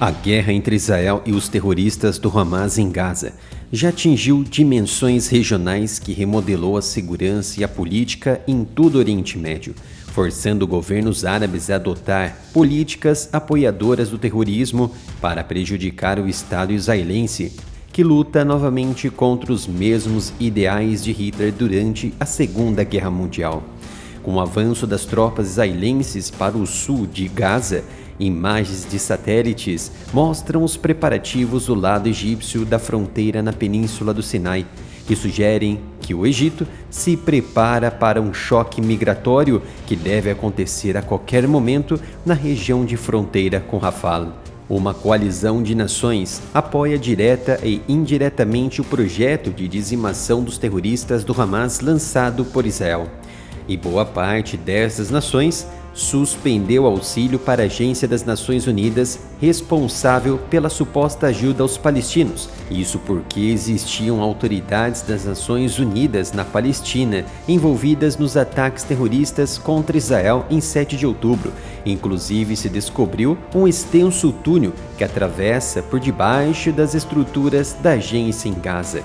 A guerra entre Israel e os terroristas do Hamas em Gaza já atingiu dimensões regionais que remodelou a segurança e a política em todo o Oriente Médio, forçando governos árabes a adotar políticas apoiadoras do terrorismo para prejudicar o Estado israelense, que luta novamente contra os mesmos ideais de Hitler durante a Segunda Guerra Mundial. Com o avanço das tropas israelenses para o sul de Gaza, imagens de satélites mostram os preparativos do lado egípcio da fronteira na Península do Sinai, que sugerem que o Egito se prepara para um choque migratório que deve acontecer a qualquer momento na região de fronteira com Rafah. Uma coalizão de nações apoia direta e indiretamente o projeto de dizimação dos terroristas do Hamas lançado por Israel. E boa parte dessas nações suspendeu auxílio para a Agência das Nações Unidas responsável pela suposta ajuda aos palestinos. Isso porque existiam autoridades das Nações Unidas na Palestina envolvidas nos ataques terroristas contra Israel em 7 de outubro. Inclusive, se descobriu um extenso túnel que atravessa por debaixo das estruturas da agência em Gaza.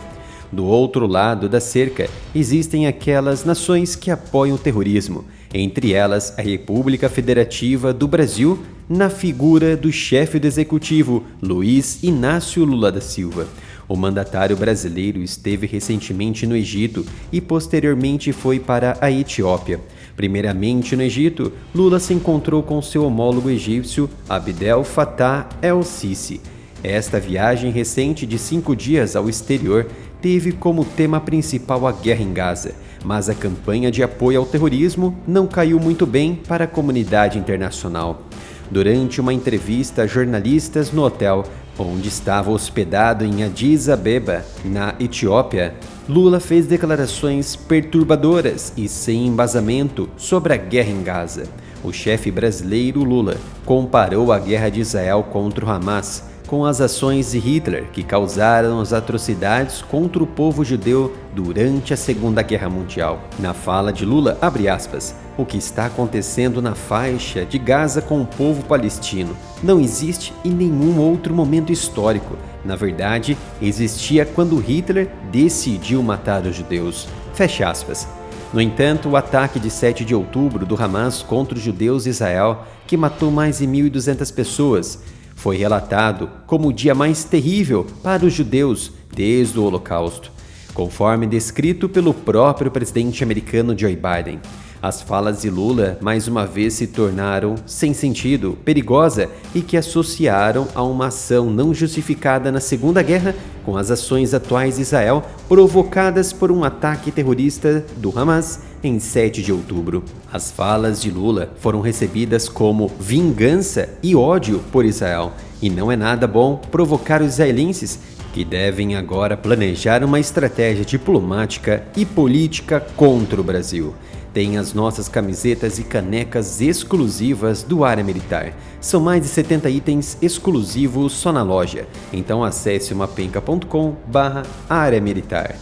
Do outro lado da cerca, existem aquelas nações que apoiam o terrorismo, entre elas a República Federativa do Brasil, na figura do chefe do executivo, Luiz Inácio Lula da Silva. O mandatário brasileiro esteve recentemente no Egito e posteriormente foi para a Etiópia. Primeiramente no Egito, Lula se encontrou com seu homólogo egípcio, Abdel Fattah el-Sisi. Esta viagem recente de 5 dias ao exterior teve como tema principal a guerra em Gaza, mas a campanha de apoio ao terrorismo não caiu muito bem para a comunidade internacional. Durante uma entrevista a jornalistas no hotel, onde estava hospedado em Addis Abeba, na Etiópia, Lula fez declarações perturbadoras e sem embasamento sobre a guerra em Gaza. O chefe brasileiro Lula comparou a guerra de Israel contra o Hamas com as ações de Hitler que causaram as atrocidades contra o povo judeu durante a Segunda Guerra Mundial. Na fala de Lula, abre aspas, o que está acontecendo na faixa de Gaza com o povo palestino não existe em nenhum outro momento histórico. Na verdade, existia quando Hitler decidiu matar os judeus. Fecha aspas. No entanto, o ataque de 7 de outubro do Hamas contra os judeus de Israel, que matou mais de 1.200 pessoas, foi relatado como o dia mais terrível para os judeus desde o Holocausto, conforme descrito pelo próprio presidente americano Joe Biden. As falas de Lula mais uma vez se tornaram sem sentido, perigosa e que associaram a uma ação não justificada na Segunda Guerra com as ações atuais de Israel provocadas por um ataque terrorista do Hamas em 7 de outubro. As falas de Lula foram recebidas como vingança e ódio por Israel, e não é nada bom provocar os israelenses, que devem agora planejar uma estratégia diplomática e política contra o Brasil. Tem as nossas camisetas e canecas exclusivas do Área Militar. São mais de 70 itens exclusivos só na loja. Então acesse mapenca.com/Área Militar.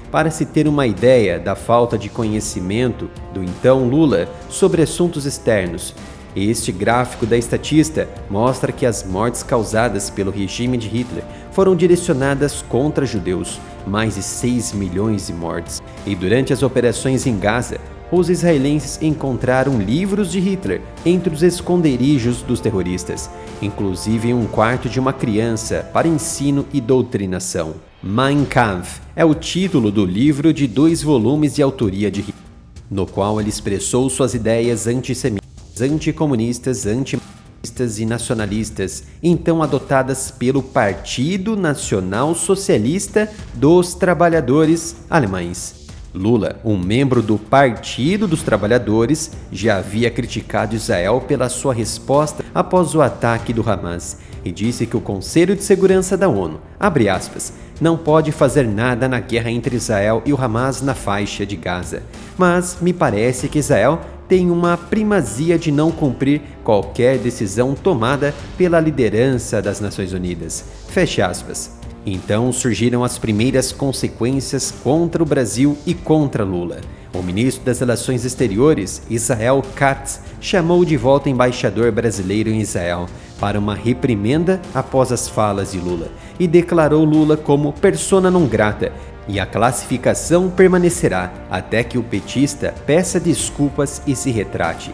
Para se ter uma ideia da falta de conhecimento do então Lula sobre assuntos externos, este gráfico da estatista mostra que as mortes causadas pelo regime de Hitler foram direcionadas contra judeus, mais de 6 milhões de mortes. E durante as operações em Gaza, os israelenses encontraram livros de Hitler entre os esconderijos dos terroristas, inclusive em um quarto de uma criança para ensino e doutrinação. Mein Kampf é o título do livro de 2 volumes de autoria de Hitler, no qual ele expressou suas ideias antissemitas, anticomunistas, antimarxistas e nacionalistas, então adotadas pelo Partido Nacional Socialista dos Trabalhadores Alemães. Lula, um membro do Partido dos Trabalhadores, já havia criticado Israel pela sua resposta após o ataque do Hamas e disse que o Conselho de Segurança da ONU, abre aspas, não pode fazer nada na guerra entre Israel e o Hamas na faixa de Gaza, mas me parece que Israel tem uma primazia de não cumprir qualquer decisão tomada pela liderança das Nações Unidas. Fecha aspas. Então surgiram as primeiras consequências contra o Brasil e contra Lula. O ministro das Relações Exteriores, Israel Katz, chamou de volta o embaixador brasileiro em Israel, para uma reprimenda após as falas de Lula e declarou Lula como persona non grata, e a classificação permanecerá até que o petista peça desculpas e se retrate.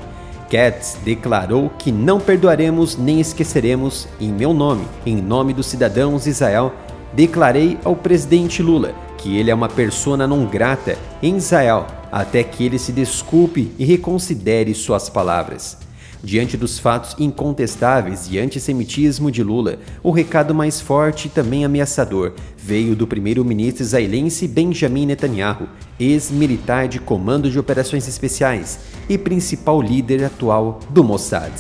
Katz declarou que não perdoaremos nem esqueceremos em meu nome, em nome dos cidadãos de Israel, declarei ao presidente Lula que ele é uma persona non grata em Israel até que ele se desculpe e reconsidere suas palavras. Diante dos fatos incontestáveis de antissemitismo de Lula, o recado mais forte e também ameaçador veio do primeiro-ministro israelense Benjamin Netanyahu, ex-militar de Comando de Operações Especiais e principal líder atual do Mossad.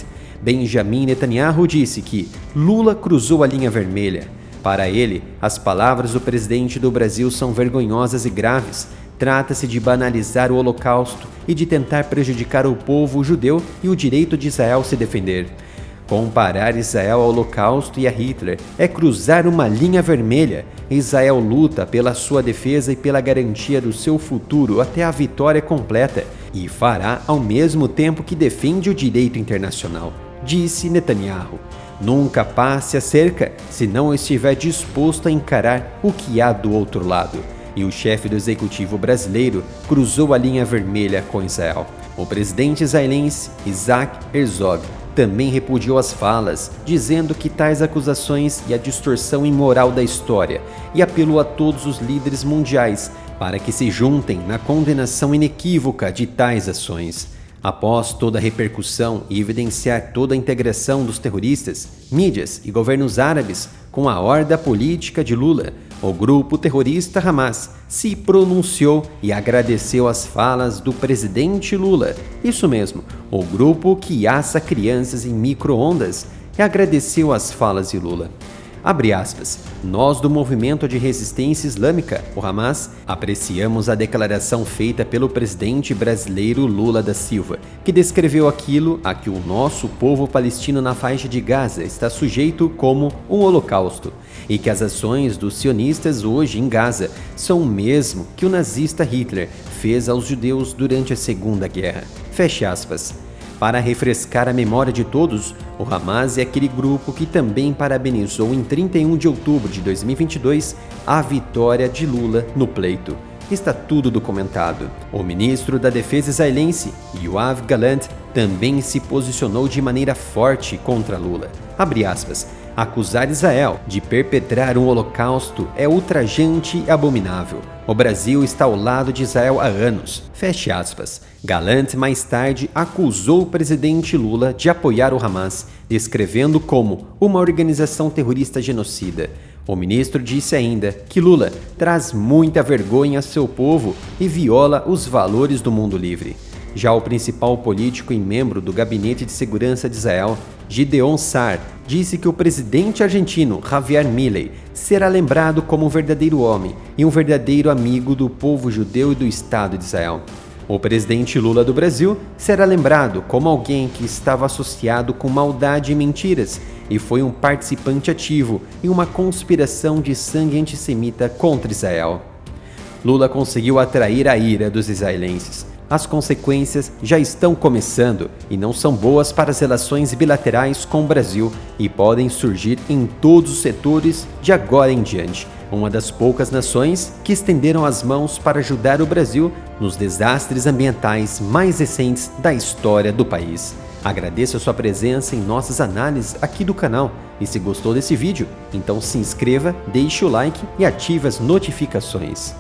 Benjamin Netanyahu disse que Lula cruzou a linha vermelha. Para ele, as palavras do presidente do Brasil são vergonhosas e graves. Trata-se de banalizar o Holocausto e de tentar prejudicar o povo judeu e o direito de Israel se defender. Comparar Israel ao Holocausto e a Hitler é cruzar uma linha vermelha. Israel luta pela sua defesa e pela garantia do seu futuro até a vitória completa e fará ao mesmo tempo que defende o direito internacional, disse Netanyahu. Nunca passe a cerca se não estiver disposto a encarar o que há do outro lado. E o chefe do executivo brasileiro cruzou a linha vermelha com Israel. O presidente israelense Isaac Herzog também repudiou as falas, dizendo que tais acusações e a distorção imoral da história, e apelou a todos os líderes mundiais para que se juntem na condenação inequívoca de tais ações. Após toda a repercussão e evidenciar toda a integração dos terroristas, mídias e governos árabes com a horda política de Lula, o grupo terrorista Hamas se pronunciou e agradeceu as falas do presidente Lula. Isso mesmo, o grupo que assa crianças em micro-ondas agradeceu as falas de Lula. Abre aspas, nós do movimento de resistência islâmica, o Hamas, apreciamos a declaração feita pelo presidente brasileiro Lula da Silva, que descreveu aquilo a que o nosso povo palestino na faixa de Gaza está sujeito como um holocausto, e que as ações dos sionistas hoje em Gaza são o mesmo que o nazista Hitler fez aos judeus durante a Segunda Guerra. Feche aspas. Para refrescar a memória de todos, o Hamas é aquele grupo que também parabenizou em 31 de outubro de 2022 a vitória de Lula no pleito. Está tudo documentado. O ministro da Defesa israelense, Yoav Gallant, também se posicionou de maneira forte contra Lula. Abre aspas. Acusar Israel de perpetrar um holocausto é ultrajante e abominável. O Brasil está ao lado de Israel há anos. Feche aspas. Gallant mais tarde acusou o presidente Lula de apoiar o Hamas, descrevendo como uma organização terrorista genocida. O ministro disse ainda que Lula traz muita vergonha a seu povo e viola os valores do mundo livre. Já o principal político e membro do Gabinete de Segurança de Israel, Gideon Sa'ar, disse que o presidente argentino Javier Milei será lembrado como um verdadeiro homem e um verdadeiro amigo do povo judeu e do Estado de Israel. O presidente Lula do Brasil será lembrado como alguém que estava associado com maldade e mentiras e foi um participante ativo em uma conspiração de sangue antissemita contra Israel. Lula conseguiu atrair a ira dos israelenses. As consequências já estão começando e não são boas para as relações bilaterais com o Brasil e podem surgir em todos os setores de agora em diante. Uma das poucas nações que estenderam as mãos para ajudar o Brasil nos desastres ambientais mais recentes da história do país. Agradeço a sua presença em nossas análises aqui do canal e se gostou desse vídeo, então se inscreva, deixe o like e ative as notificações.